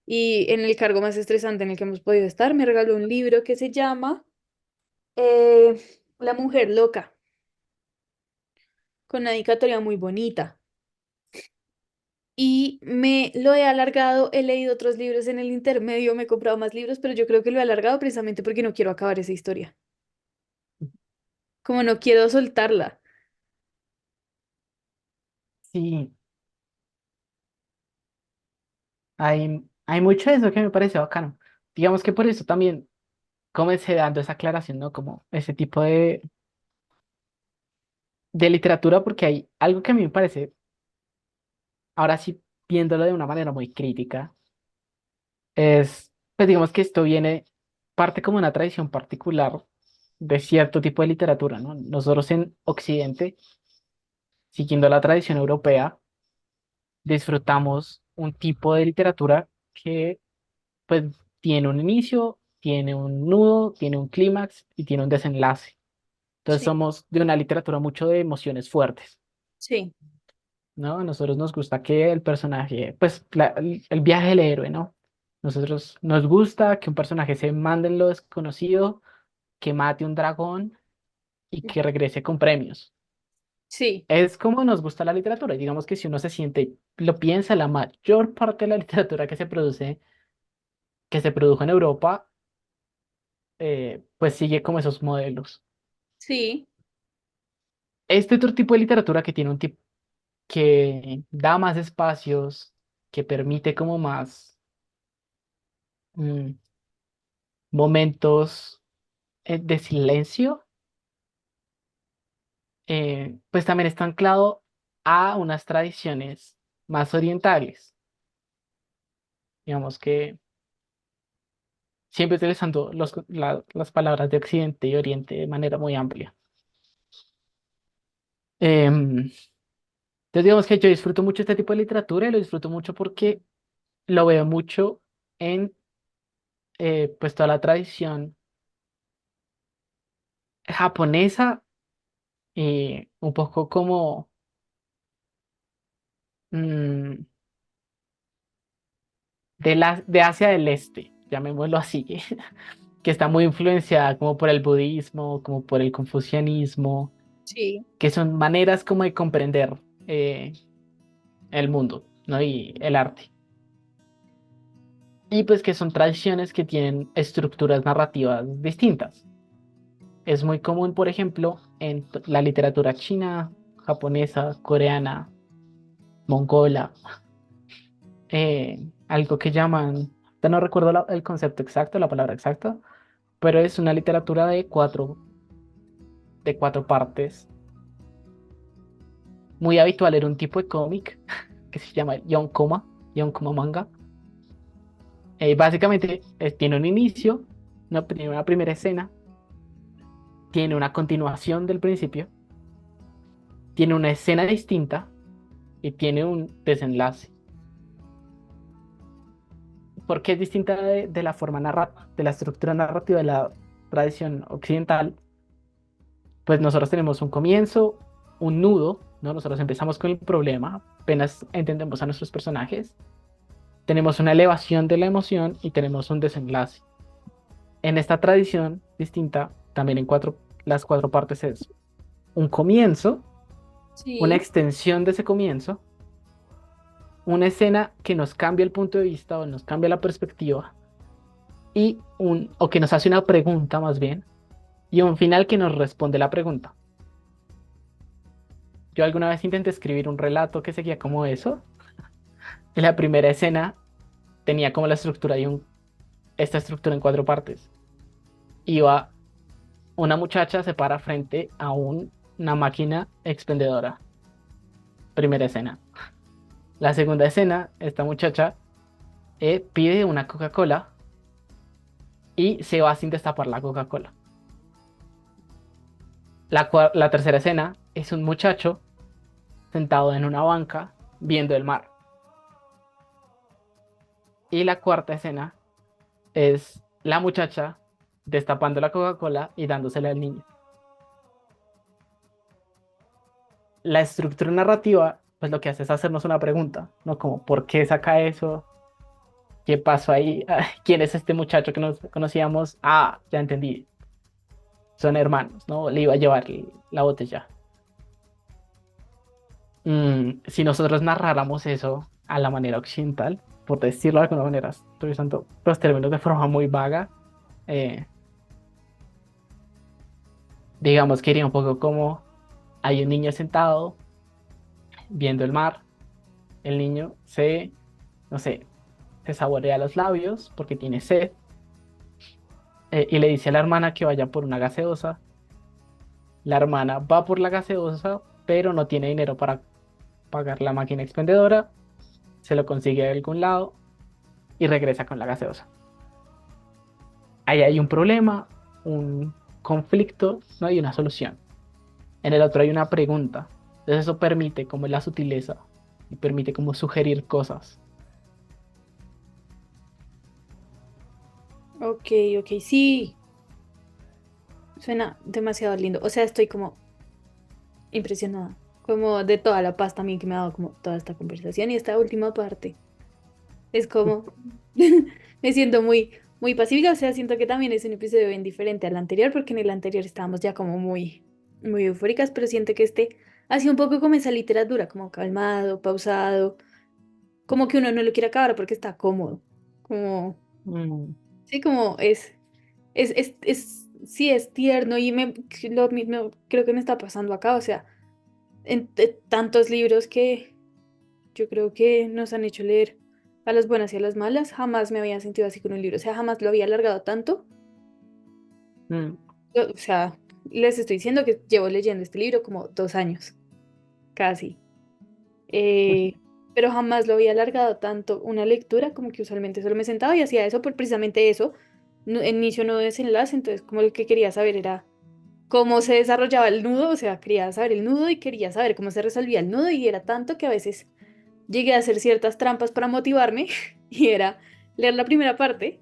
y en el cargo más estresante en el que hemos podido estar, me regaló un libro que se llama eh, La mujer loca, con una dedicatoria muy bonita. Y me lo he alargado, he leído otros libros en el intermedio, me he comprado más libros, pero yo creo que lo he alargado precisamente porque no quiero acabar esa historia. Como no quiero soltarla. Sí, hay mucho de eso que me parece bacano. Digamos que por eso también comencé dando esa aclaración, ¿no? Como ese tipo de literatura, porque hay algo que a mí me parece, ahora sí viéndolo de una manera muy crítica, pues digamos que esto viene, parte como una tradición particular de cierto tipo de literatura, ¿no? Nosotros en Occidente, siguiendo la tradición europea, disfrutamos un tipo de literatura que pues tiene un inicio, tiene un nudo, tiene un clímax y tiene un desenlace. Entonces Sí, somos de una literatura mucho de emociones fuertes, sí, ¿no? A nosotros nos gusta que el personaje, pues el viaje del héroe, ¿no? Nosotros nos gusta que un personaje se mande en lo desconocido, que mate un dragón y que regrese con premios. sí, Es como nos gusta la literatura. Y digamos que si uno se siente, lo piensa, la mayor parte de la literatura que se produjo en Europa, pues sigue como esos modelos. sí, Este otro tipo de literatura que tiene un tipo que da más espacios, que permite como más mm, momentos de silencio, pues también está anclado a unas tradiciones más orientales. Digamos que siempre utilizando las palabras de Occidente y Oriente de manera muy amplia. Entonces digamos que yo disfruto mucho este tipo de literatura y lo disfruto mucho porque lo veo mucho en pues toda la tradición japonesa y un poco como mm, de Asia del Este, llamémoslo así, que está muy influenciada como por el budismo, como por el confucianismo, sí, que son maneras como de comprender eh, el mundo, ¿no? Y el arte. Y pues que son tradiciones que tienen estructuras narrativas distintas. Es muy común, por ejemplo, en la literatura china, japonesa, coreana, mongola, algo que llaman, no recuerdo el concepto exacto, la palabra exacta, pero es una literatura de cuatro partes. Muy habitual era un tipo de cómic que se llama Yonkoma manga. Básicamente tiene un inicio, no, tiene una primera escena, tiene una continuación del principio, tiene una escena distinta y tiene un desenlace. ¿Por qué es distinta de la forma de la estructura narrativa de la tradición occidental? Pues nosotros tenemos un comienzo, un nudo, ¿no? Nosotros empezamos con el problema, apenas entendemos a nuestros personajes, tenemos una elevación de la emoción y tenemos un desenlace. En esta tradición distinta, también en las cuatro partes es un comienzo, una sí, extensión de ese comienzo, una escena que nos cambia el punto de vista o nos cambia la perspectiva o que nos hace una pregunta más bien, y un final que nos responde la pregunta. Yo alguna vez intenté escribir un relato que seguía como eso. En la primera escena tenía como la estructura esta estructura en cuatro partes. Iba una muchacha se para frente a una máquina expendedora. Primera escena. La segunda escena, esta muchacha pide una Coca-Cola y se va sin destapar la Coca-Cola. La tercera escena es un muchacho sentado en una banca viendo el mar. Y la cuarta escena es la muchacha destapando la Coca-Cola y dándosela al niño. La estructura narrativa, pues lo que hace es hacernos una pregunta, ¿no? Como, ¿por qué saca eso? ¿Qué pasó ahí? ¿Quién es este muchacho que nos conocíamos? Ah, ya entendí. Son hermanos, ¿no? Le iba a llevar la botella. Si nosotros narráramos eso a la manera occidental, por decirlo de alguna manera, estoy usando los términos de forma muy vaga, eh, digamos que iría un poco como hay un niño sentado viendo el mar, el niño no sé, se saborea los labios porque tiene sed, y le dice a la hermana que vaya por una gaseosa. La hermana va por la gaseosa, pero no tiene dinero para pagar la máquina expendedora, se lo consigue de algún lado y regresa con la gaseosa. Ahí hay un problema, un conflicto, no hay una solución. En el otro hay una pregunta. Entonces eso permite como la sutileza y permite como sugerir cosas. Ok, ok, sí, suena demasiado lindo. O sea, estoy como impresionada, como de toda la paz también que me ha dado como toda esta conversación y esta última parte. Es como, me siento muy, muy pacífica, o sea, siento que también es un episodio bien diferente al anterior, porque en el anterior estábamos ya como muy, muy eufóricas, pero siento que este ha sido un poco como esa literatura, como calmado, pausado, como que uno no lo quiere acabar porque está cómodo, como, Mm, sí, como sí, es tierno y lo mismo creo que me está pasando acá, o sea, tantos libros que yo creo que nos han hecho leer a las buenas y a las malas. Jamás me había sentido así con un libro. O sea, jamás lo había alargado tanto. mm, O sea, les estoy diciendo que llevo leyendo este libro como 2 años, casi. Eh, pero jamás lo había alargado tanto una lectura, como que usualmente solo me sentaba y hacía eso por precisamente eso. Inicio, no desenlace, entonces como lo que quería saber era cómo se desarrollaba el nudo, o sea, quería saber el nudo y quería saber cómo se resolvía el nudo y era tanto que a veces llegué a hacer ciertas trampas para motivarme y era leer la primera parte,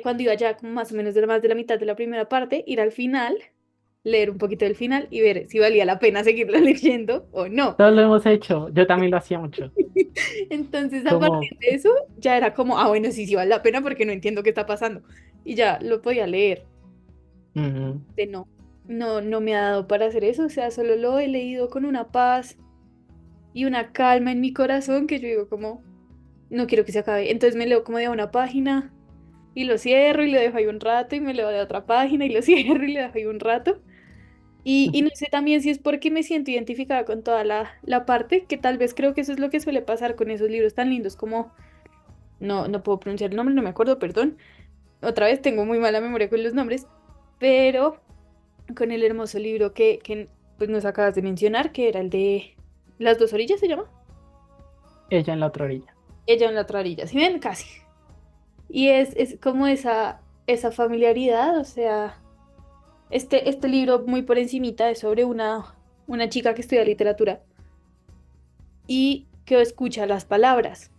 cuando iba ya como más o menos de más de la mitad de la primera parte, ir al final, leer un poquito del final y ver si valía la pena seguirla leyendo o no. Todos lo hemos hecho, yo también lo hacía mucho. Entonces, a partir Como, de eso, ya era como, ah, bueno, sí, sí vale la pena porque no entiendo qué está pasando. Y ya lo podía leer. mm, De no, no me ha dado para hacer eso, o sea, solo lo he leído con una paz y una calma en mi corazón que yo digo como, no quiero que se acabe. Entonces me leo como de una página y lo cierro y lo dejo ahí un rato y me leo de otra página y lo cierro y lo dejo ahí un rato. Y no sé también si es porque me siento identificada con toda la parte, que tal vez creo que eso es lo que suele pasar con esos libros tan lindos como, no puedo pronunciar el nombre, no me acuerdo, perdón. Otra vez tengo muy mala memoria con los nombres, pero con el hermoso libro que pues nos acabas de mencionar, que era el de Las dos orillas, ¿se llama? ella en la otra orilla. Ella en la otra orilla, ¿sí ven? Casi. Y es como esa familiaridad, o sea, este libro muy por encimita es sobre una chica que estudia literatura y que escucha las palabras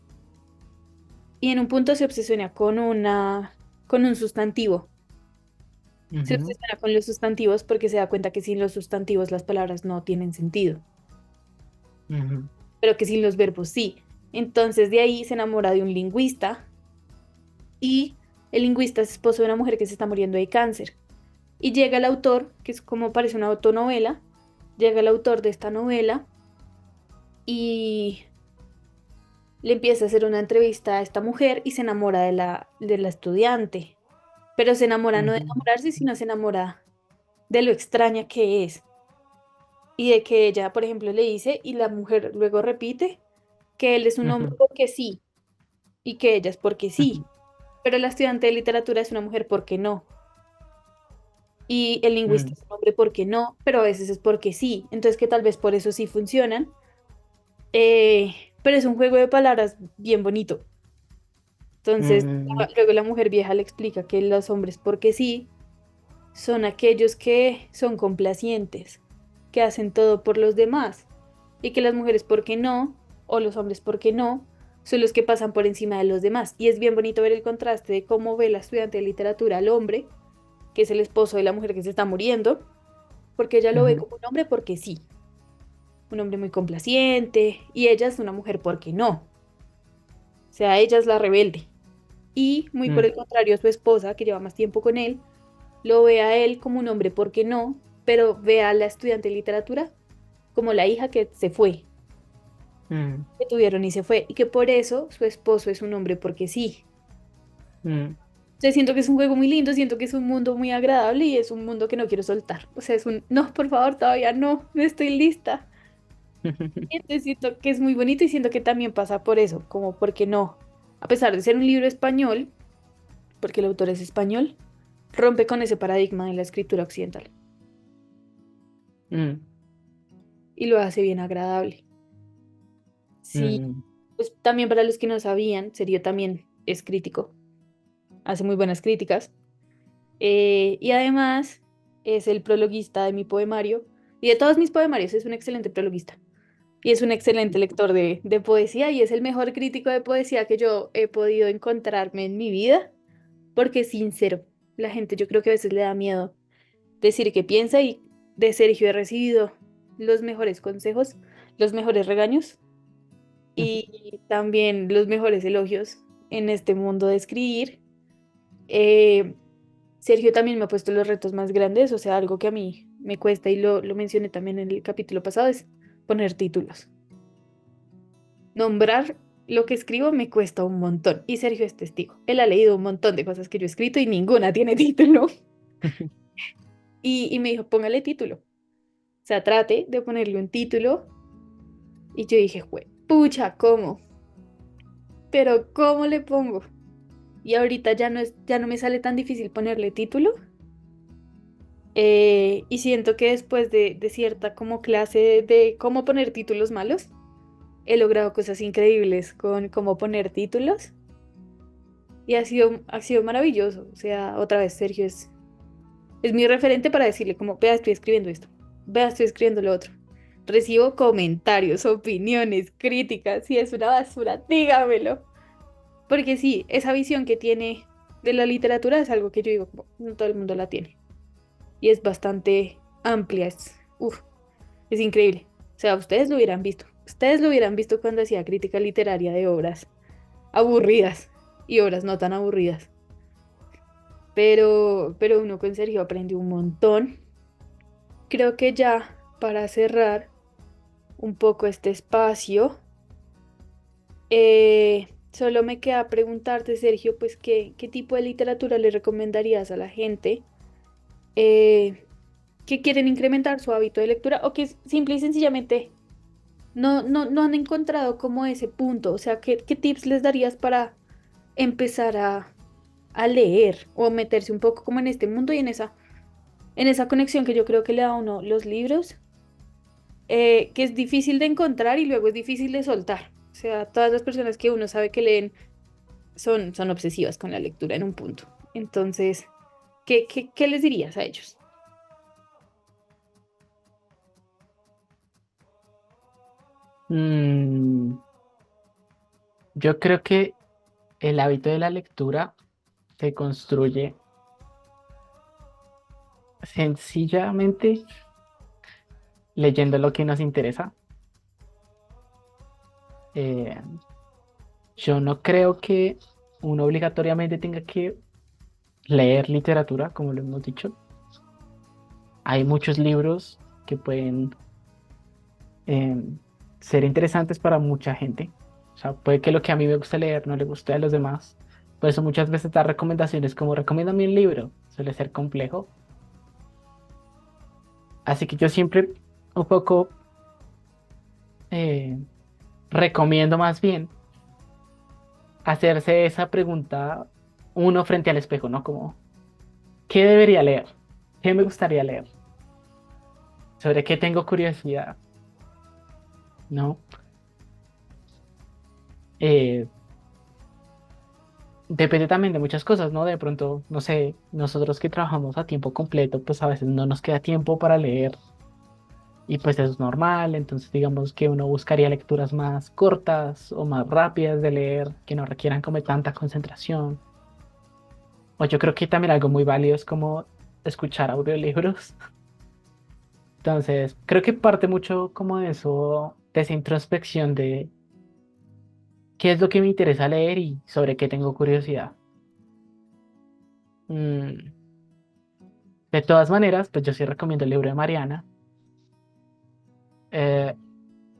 y en un punto se obsesiona con un sustantivo. Se Ujú, obsesiona con los sustantivos porque se da cuenta que sin los sustantivos las palabras no tienen sentido, ujú, pero que sin los verbos sí. Entonces de ahí se enamora de un lingüista y el lingüista es esposo de una mujer que se está muriendo de cáncer. Y llega el autor, que es como parece una autonovela, llega el autor de esta novela y le empieza a hacer una entrevista a esta mujer y se enamora de la estudiante. Pero se enamora no de ujú, enamorarse, sino se enamora de lo extraña que es. Y de que ella, por ejemplo, le dice, y la mujer luego repite, que él es un hombre ujú, porque sí, y que ella es porque sí. ujú, Pero la estudiante de literatura es una mujer porque no. Y el lingüista mm. es un hombre porque no, pero a veces es porque sí. Entonces que tal vez por eso sí funcionan. Pero es un juego de palabras bien bonito. Entonces, mm, luego la mujer vieja le explica que los hombres, porque sí, son aquellos que son complacientes, que hacen todo por los demás, y que las mujeres, porque no, o los hombres, porque no, son los que pasan por encima de los demás. Y es bien bonito ver el contraste de cómo ve la estudiante de literatura al hombre, que es el esposo de la mujer que se está muriendo, porque ella lo ve ujú, como un hombre porque sí, un hombre muy complaciente, y ella es una mujer porque no, o sea, ella es la rebelde. Y muy por mm, el contrario, su esposa, que lleva más tiempo con él, lo ve a él como un hombre porque no, pero ve a la estudiante de literatura como la hija que se fue, mm, que tuvieron y se fue, y que por eso su esposo es un hombre porque sí. mm. Entonces siento que es un juego muy lindo, siento que es un mundo muy agradable y es un mundo que no quiero soltar. O sea, es un, no, por favor, todavía no, no estoy lista. Y entonces siento que es muy bonito y siento que también pasa por eso, como porque no, a pesar de ser un libro español, porque el autor es español, rompe con ese paradigma de la escritura occidental Mm, y lo hace bien agradable. Sí, mm, pues también para los que no sabían, Sergio también es crítico, hace muy buenas críticas. Y además es el prologuista de mi poemario y de todos mis poemarios, es un excelente prologuista. Y es un excelente lector de poesía y es el mejor crítico de poesía que yo he podido encontrarme en mi vida, porque es sincero. La gente yo creo que a veces le da miedo decir qué piensa y de Sergio he recibido los mejores consejos, los mejores regaños y también los mejores elogios en este mundo de escribir. Eh, Sergio también me ha puesto los retos más grandes, o sea, algo que a mí me cuesta y lo mencioné también en el capítulo pasado, es poner títulos. Nombrar lo que escribo me cuesta un montón y Sergio es testigo. Él ha leído un montón de cosas que yo he escrito y ninguna tiene título. Y me dijo, póngale título. O sea, trate de ponerle un título. Y yo dije, pucha, ¿cómo? Pero ¿cómo le pongo? Y ahorita ya no me sale tan difícil ponerle título. Y siento que después de cierta como clase de cómo poner títulos malos, he logrado cosas increíbles con cómo poner títulos. Y ha sido maravilloso. O sea, otra vez, Sergio es mi referente para decirle como, vea, estoy escribiendo esto, vea, estoy escribiendo lo otro. Recibo comentarios, opiniones, críticas. Si es una basura, dígamelo. Porque sí, esa visión que tiene de la literatura es algo que yo digo, como, no todo el mundo la tiene. Y es bastante amplia, es increíble. O sea, ustedes lo hubieran visto. Ustedes lo hubieran visto cuando hacía crítica literaria de obras aburridas y obras no tan aburridas. Pero uno con Sergio aprendió un montón. Creo que ya para cerrar un poco este espacio, solo me queda preguntarte, Sergio, pues qué tipo de literatura le recomendarías a la gente eh, que quieren incrementar su hábito de lectura o que simple y sencillamente no han encontrado como ese punto. O sea, qué tips les darías para empezar a leer o meterse un poco como en este mundo y en esa conexión que yo creo que le da a uno los libros, que es difícil de encontrar y luego es difícil de soltar. O sea, todas las personas que uno sabe que leen son obsesivas con la lectura en un punto. Entonces, qué les dirías a ellos? Mm, yo creo que el hábito de la lectura se construye sencillamente leyendo lo que nos interesa. Eh, yo no creo que uno obligatoriamente tenga que leer literatura, como lo hemos dicho. Hay muchos libros que pueden eh, ser interesantes para mucha gente. O sea, puede que lo que a mí me gusta leer no le guste a los demás. Por eso muchas veces dar recomendaciones como recomiéndame un libro suele ser complejo. Así que yo siempre un poco eh, recomiendo más bien hacerse esa pregunta uno frente al espejo, ¿no? Como, ¿qué debería leer? ¿Qué me gustaría leer? ¿Sobre qué tengo curiosidad? ¿No? Eh, depende también de muchas cosas, ¿no? De pronto, no sé, nosotros que trabajamos a tiempo completo, pues a veces no nos queda tiempo para leer y pues eso es normal, entonces digamos que uno buscaría lecturas más cortas o más rápidas de leer, que no requieran como tanta concentración. O yo creo que también algo muy válido es como escuchar audiolibros. Entonces, creo que parte mucho como de eso, de esa introspección de qué es lo que me interesa leer y sobre qué tengo curiosidad. Mm, De todas maneras, pues yo sí recomiendo el libro de Mariana. eh,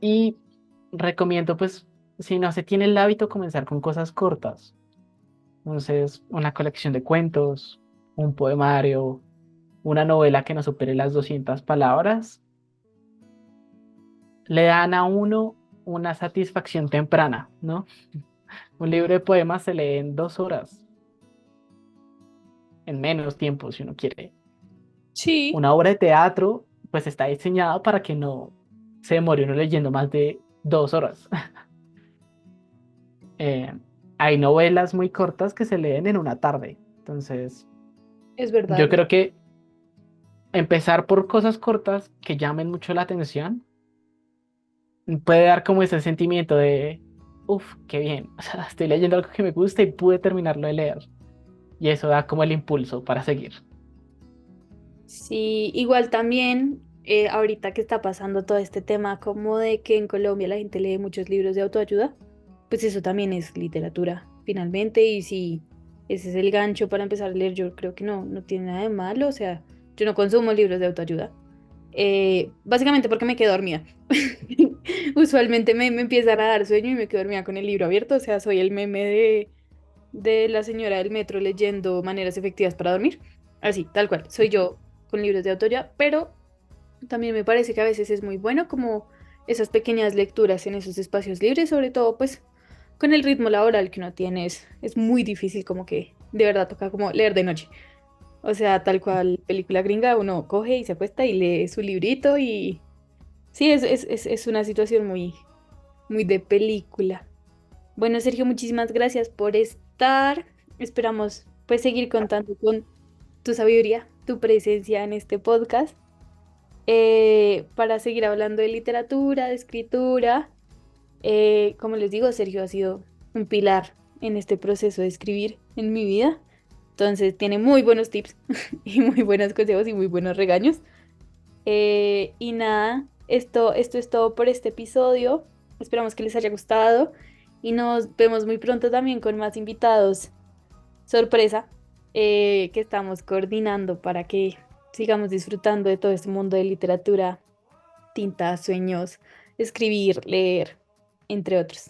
y recomiendo, pues, si no se tiene el hábito, comenzar con cosas cortas. Entonces, una colección de cuentos, un poemario, una novela que no supere las 200 palabras, le dan a uno una satisfacción temprana, ¿no? Un libro de poemas se lee en 2 horas, en menos tiempo, si uno quiere. Sí, Una obra de teatro, pues está diseñada para que no se demore uno leyendo más de 2 horas. Eh, Hay novelas muy cortas que se leen en una tarde. Entonces, es verdad. yo creo que empezar por cosas cortas que llamen mucho la atención puede dar como ese sentimiento de, uff, qué bien. O sea, estoy leyendo algo que me gusta y pude terminarlo de leer. Y eso da como el impulso para seguir. Sí, igual también, ahorita que está pasando todo este tema como de que en Colombia la gente lee muchos libros de autoayuda, pues eso también es literatura, finalmente, y si ese es el gancho para empezar a leer, yo creo que no tiene nada de malo, o sea, yo no consumo libros de autoayuda, básicamente porque me quedo dormida. Usualmente me empiezan a dar sueño y me quedo dormida con el libro abierto, o sea, soy el meme de la señora del metro leyendo maneras efectivas para dormir. Así, tal cual. Soy yo con libros de autoría, pero también me parece que a veces es muy bueno como esas pequeñas lecturas en esos espacios libres, sobre todo pues con el ritmo laboral que uno tiene, es muy difícil como que de verdad toca como leer de noche. O sea, tal cual película gringa, uno coge y se acuesta y lee su librito y sí, es una situación muy de película. Bueno, Sergio, muchísimas gracias por estar. Esperamos pues seguir contando con tu sabiduría, tu presencia en este podcast, para seguir hablando de literatura, de escritura. Como les digo, Sergio ha sido un pilar en este proceso de escribir en mi vida. Entonces tiene muy buenos tips y muy buenos consejos y muy buenos regaños. Y nada, esto es todo por este episodio. Esperamos que les haya gustado y nos vemos muy pronto también con más invitados sorpresa, que estamos coordinando para que sigamos disfrutando de todo este mundo de literatura, tinta, sueños, escribir, leer, entre otros.